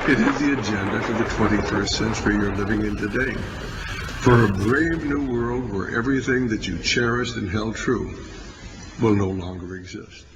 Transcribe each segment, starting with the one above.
It is the agenda for the 21st century you're living in today. For a brave new world where everything that you cherished and held true will no longer exist.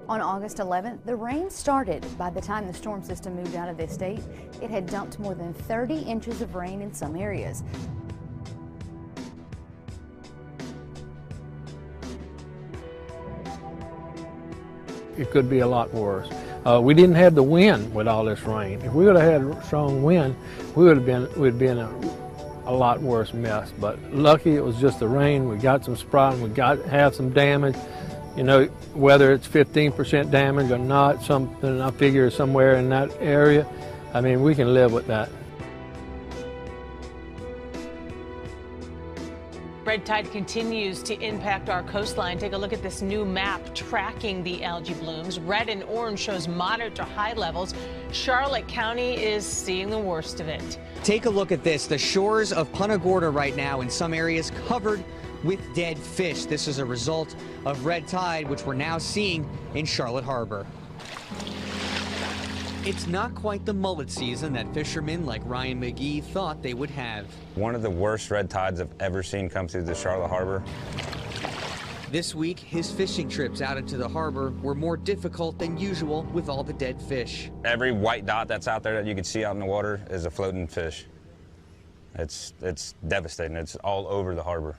On August 11th, the rain started. By the time the storm system moved out of the state, it had dumped more than 30 inches of rain in some areas. It could be a lot worse. We didn't have the wind with all this rain. If we would have had strong wind, we'd been a lot worse mess. But lucky it was just the rain. We got some sprouting. We had some damage. You know, whether it's 15% damage or not, something I figure somewhere in that area. I mean, we can live with that. Red tide continues to impact our coastline. Take a look at this new map tracking the algae blooms. Red and orange shows moderate to high levels. Charlotte County is seeing the worst of it. Take a look at this. The shores of Punta Gorda right now in some areas covered with dead fish. This is a result of red tide, which we're now seeing in Charlotte Harbor. It's not quite the mullet season that fishermen like Ryan McGee thought they would have. One of the worst red tides I've ever seen come through the Charlotte Harbor. This week, his fishing trips out into the harbor were more difficult than usual with all the dead fish. Every white dot that's out there that you can see out in the water is a floating fish. It's devastating. It's all over the harbor.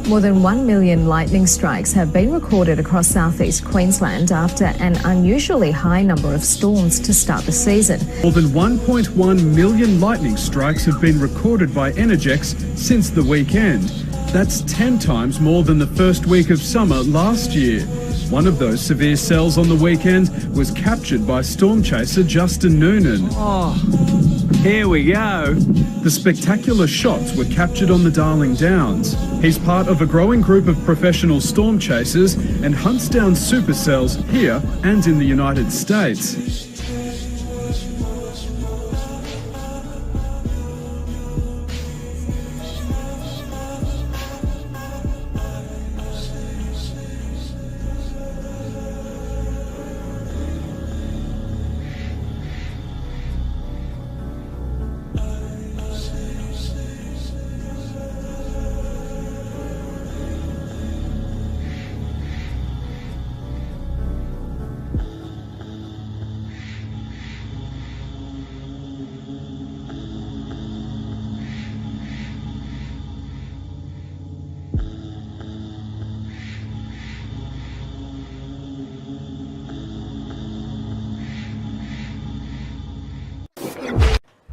More than 1 million lightning strikes have been recorded across southeast Queensland after an unusually high number of storms to start the season. More than 1.1 million lightning strikes have been recorded by Energex since the weekend. That's 10 times more than the first week of summer last year. One of those severe cells on the weekend was captured by storm chaser Justin Noonan. Oh, here we go. The spectacular shots were captured on the Darling Downs. He's part of a growing group of professional storm chasers and hunts down supercells here and in the United States.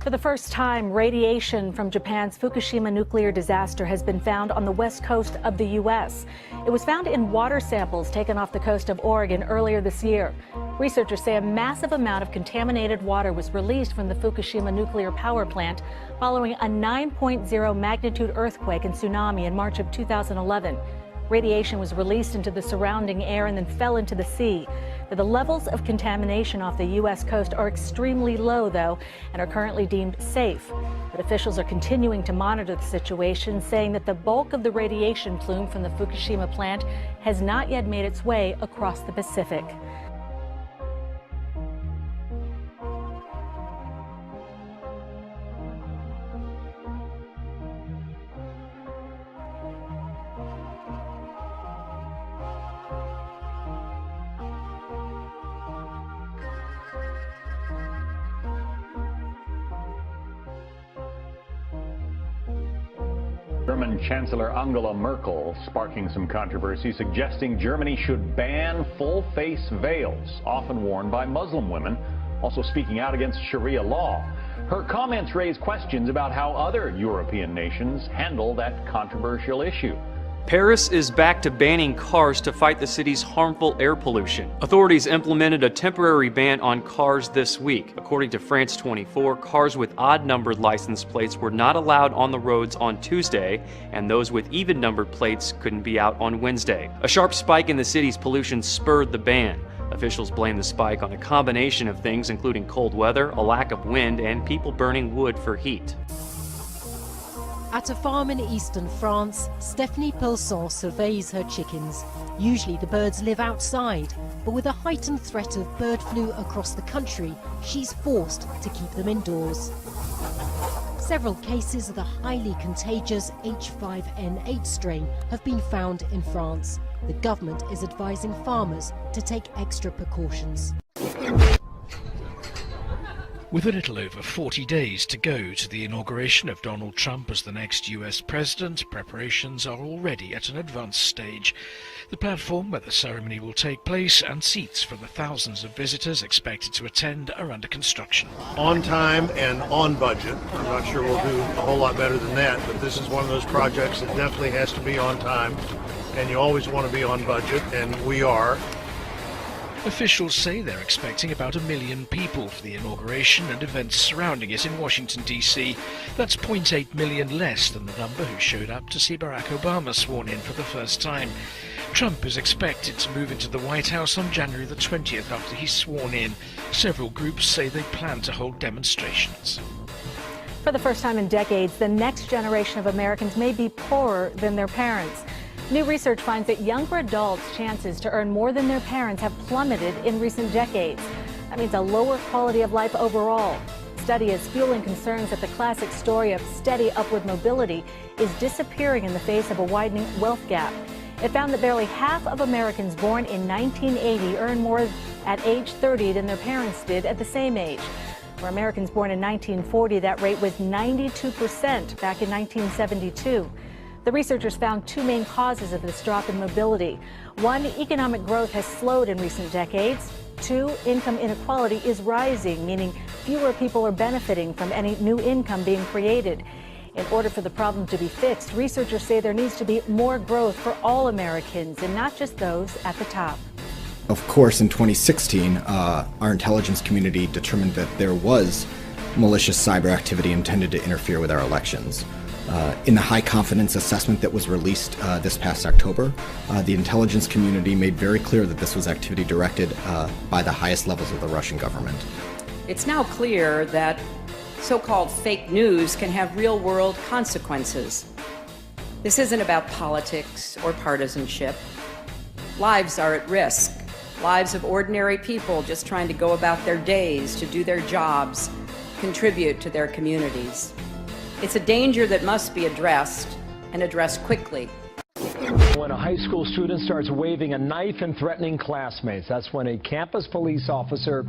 For the first time, radiation from Japan's Fukushima nuclear disaster has been found on the west coast of the U.S. It was found in water samples taken off the coast of Oregon earlier this year. Researchers say a massive amount of contaminated water was released from the Fukushima nuclear power plant following a 9.0 magnitude earthquake and tsunami in March of 2011. Radiation was released into the surrounding air and then fell into the sea. The levels of contamination off the U.S. coast are extremely low, though, and are currently deemed safe. But officials are continuing to monitor the situation, saying that the bulk of the radiation plume from the Fukushima plant has not yet made its way across the Pacific. German Chancellor Angela Merkel sparking some controversy, suggesting Germany should ban full-face veils, often worn by Muslim women, also speaking out against Sharia law. Her comments raise questions about how other European nations handle that controversial issue. Paris is back to banning cars to fight the city's harmful air pollution. Authorities implemented a temporary ban on cars this week. According to France 24, cars with odd-numbered license plates were not allowed on the roads on Tuesday, and those with even-numbered plates couldn't be out on Wednesday. A sharp spike in the city's pollution spurred the ban. Officials blame the spike on a combination of things, including cold weather, a lack of wind, and people burning wood for heat. At a farm in eastern France, Stephanie Pelson surveys her chickens. Usually the birds live outside, but with a heightened threat of bird flu across the country, she's forced to keep them indoors. Several cases of the highly contagious H5N8 strain have been found in France. The government is advising farmers to take extra precautions. With a little over 40 days to go to the inauguration of Donald Trump as the next US president, preparations are already at an advanced stage. The platform where the ceremony will take place and seats for the thousands of visitors expected to attend are under construction. On time and on budget. I'm not sure we'll do a whole lot better than that, but this is one of those projects that definitely has to be on time, and you always want to be on budget, and we are. Officials say they're expecting about 1 million people for the inauguration and events surrounding it in Washington, D.C. That's 0.8 million less than the number who showed up to see Barack Obama sworn in for the first time. Trump is expected to move into the White House on January the 20th after he's sworn in. Several groups say they plan to hold demonstrations. For the first time in decades, the next generation of Americans may be poorer than their parents. New research finds that younger adults' chances to earn more than their parents have plummeted in recent decades. That means a lower quality of life overall. The study is fueling concerns that the classic story of steady upward mobility is disappearing in the face of a widening wealth gap. It found that barely half of Americans born in 1980 earn more at age 30 than their parents did at the same age. For Americans born in 1940, that rate was 92% back in 1972. The researchers found two main causes of this drop in mobility. One, economic growth has slowed in recent decades. Two, income inequality is rising, meaning fewer people are benefiting from any new income being created. In order for the problem to be fixed, researchers say there needs to be more growth for all Americans and not just those at the top. Of course, in 2016, our intelligence community determined that there was malicious cyber activity intended to interfere with our elections. In the high confidence assessment that was released this past October, the intelligence community made very clear that this was activity directed by the highest levels of the Russian government. It's now clear that so-called fake news can have real-world consequences. This isn't about politics or partisanship. Lives are at risk. Lives of ordinary people just trying to go about their days, to do their jobs, contribute to their communities. It's a danger that must be addressed, and addressed quickly. When a high school student starts waving a knife and threatening classmates, that's when a campus police officer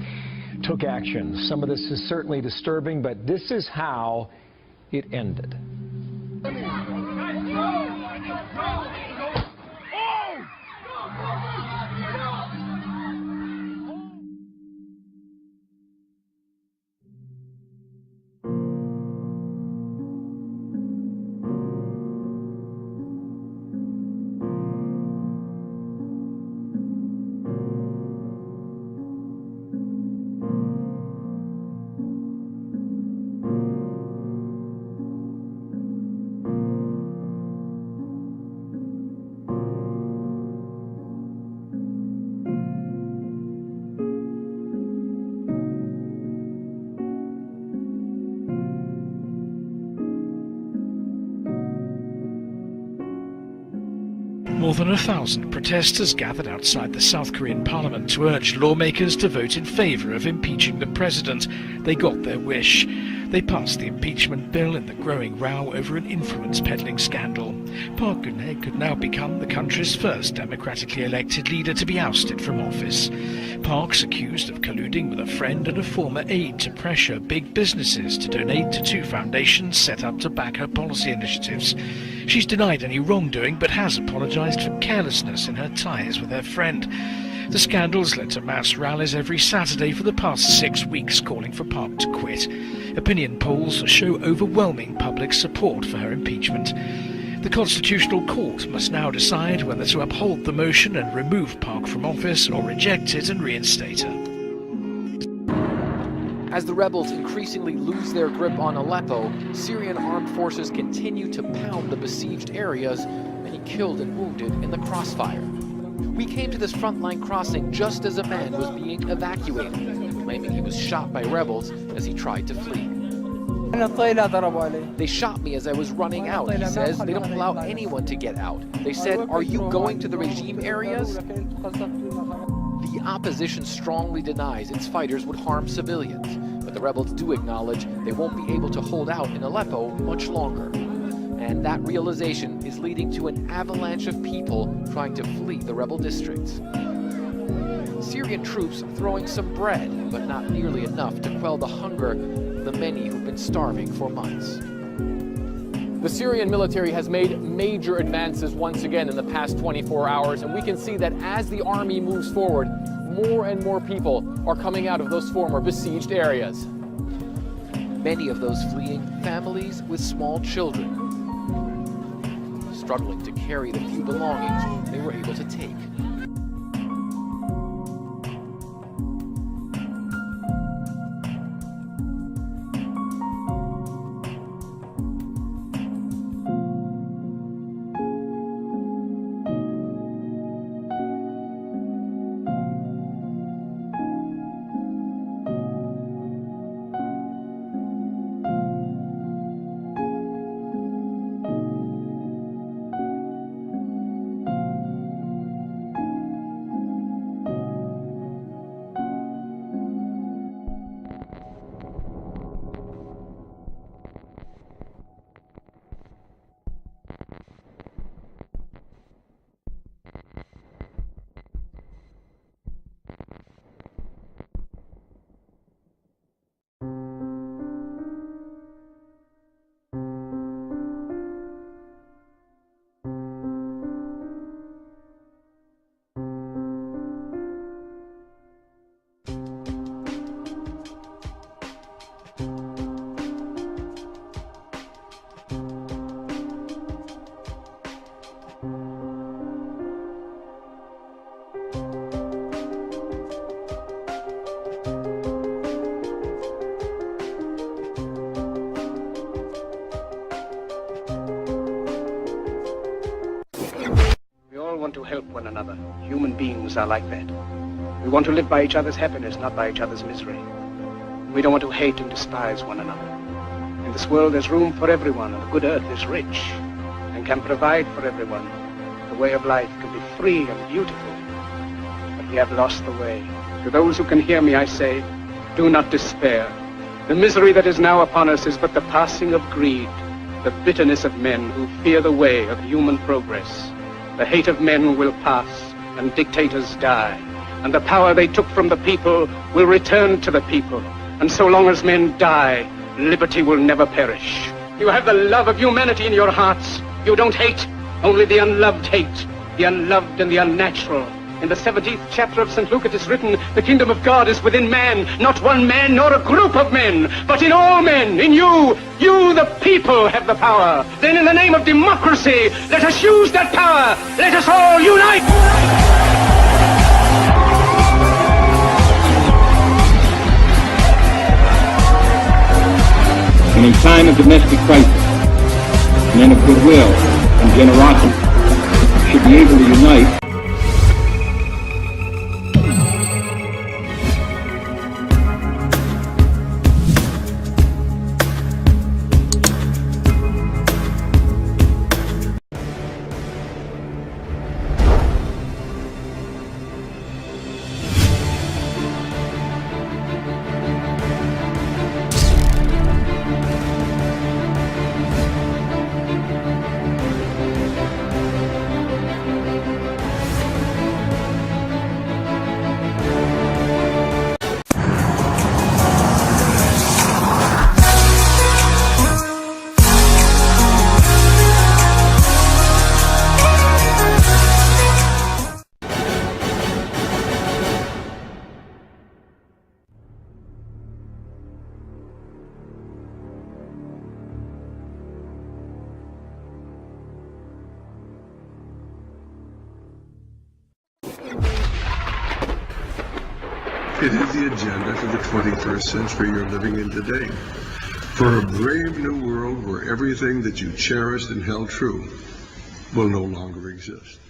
took action. Some of this is certainly disturbing, but this is how it ended. More than 1,000 protesters gathered outside the South Korean parliament to urge lawmakers to vote in favor of impeaching the president. They got their wish. They passed the impeachment bill in the growing row over an influence peddling scandal. Park Geun-hye could now become the country's first democratically elected leader to be ousted from office. Park's accused of colluding with a friend and a former aide to pressure big businesses to donate to two foundations set up to back her policy initiatives. She's denied any wrongdoing but has apologized for carelessness in her ties with her friend. The scandals led to mass rallies every Saturday for the past 6 weeks calling for Park to quit. Opinion polls show overwhelming public support for her impeachment. The Constitutional Court must now decide whether to uphold the motion and remove Park from office or reject it and reinstate her. As the rebels increasingly lose their grip on Aleppo, Syrian armed forces continue to pound the besieged areas, many killed and wounded in the crossfire. We came to this frontline crossing just as a man was being evacuated, claiming he was shot by rebels as he tried to flee. They shot me as I was running out, he says. They don't allow anyone to get out. They said, "Are you going to the regime areas?" The opposition strongly denies its fighters would harm civilians, but the rebels do acknowledge they won't be able to hold out in Aleppo much longer. And that realization is leading to an avalanche of people trying to flee the rebel districts. Syrian troops throwing some bread, but not nearly enough to quell the hunger of the many who've been starving for months. The Syrian military has made major advances once again in the past 24 hours, and we can see that as the army moves forward, more and more people are coming out of those former besieged areas. Many of those fleeing families with small children, struggling to carry the few belongings they were able to take. one another. Human beings are like that. We want to live by each other's happiness, not by each other's misery. We don't want to hate and despise one another. In this world there's room for everyone, and the good earth is rich and can provide for everyone. The way of life can be free and beautiful, but we have lost the way. To those who can hear me, I say, do not despair. The misery that is now upon us is but the passing of greed, the bitterness of men who fear the way of human progress. The hate of men will pass, and dictators die, and the power they took from the people will return to the people. And so long as men die, liberty will never perish. You have the love of humanity in your hearts. You don't hate, only the unloved hate, the unloved and the unnatural. In the 17th chapter of St. Luke it is written, the kingdom of God is within man, not one man nor a group of men, but in all men, in you. You, the people, have the power. Then in the name of democracy, let us use that power. Let us all unite. In a time of domestic crisis, men of goodwill and generosity should be able to unite. It is the agenda for the 21st century you're living in today. For a brave new world where everything that you cherished and held true will no longer exist.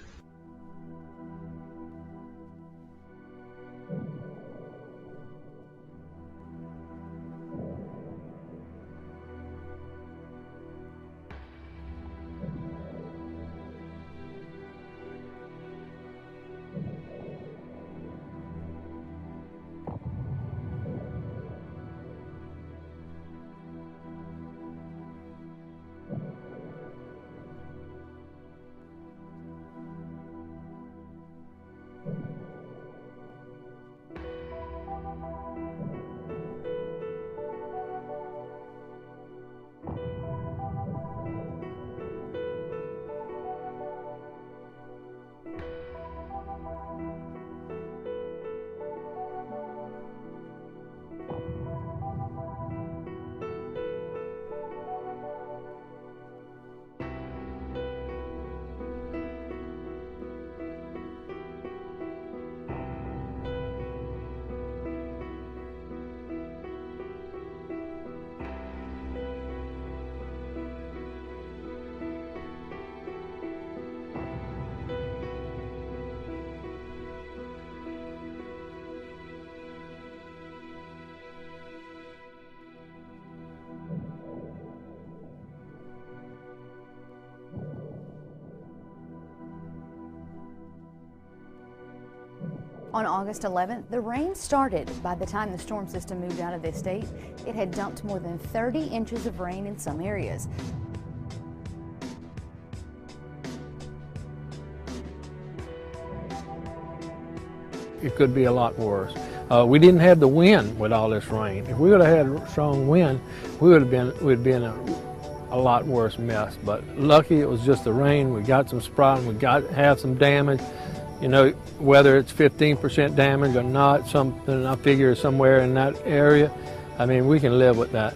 On August 11th, the rain started. By the time the storm system moved out of the state, it had dumped more than 30 inches of rain in some areas. It could be a lot worse. We didn't have the wind with all this rain. If we would have had strong wind, we'd been a lot worse mess. But lucky it was just the rain. We got some sprouting. We have some damage. You know, whether it's 15% damage or not, something I figure somewhere in that area. I mean, we can live with that.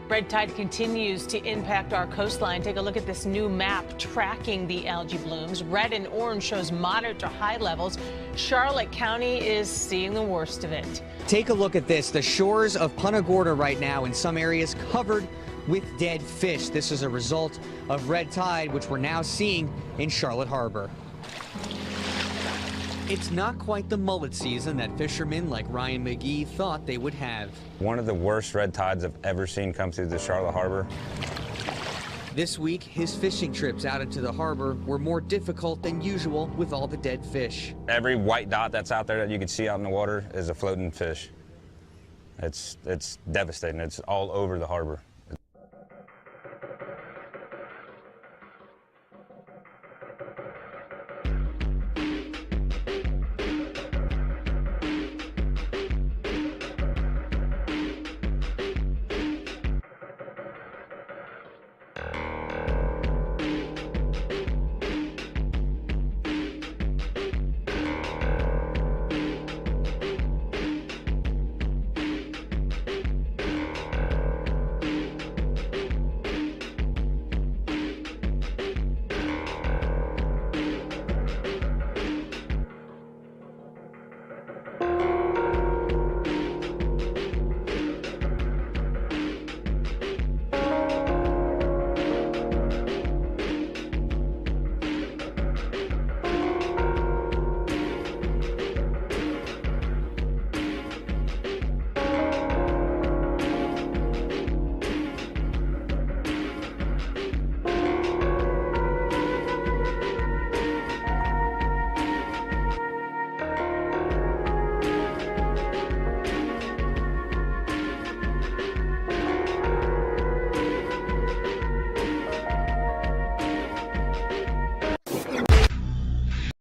Red tide continues to impact our coastline. Take a look at this new map tracking the algae blooms. Red and orange shows moderate to high levels. Charlotte County is seeing the worst of it. Take a look at this. The shores of Punta Gorda right now in some areas covered with dead fish. This is a result of red tide, which we're now seeing in Charlotte Harbor. It's not quite the mullet season that fishermen like Ryan McGee thought they would have. One of the worst red tides I've ever seen come through the Charlotte Harbor. This week, his fishing trips out into the harbor were more difficult than usual with all the dead fish. Every white dot that's out there that you can see out in the water is a floating fish. It's devastating. It's all over the harbor.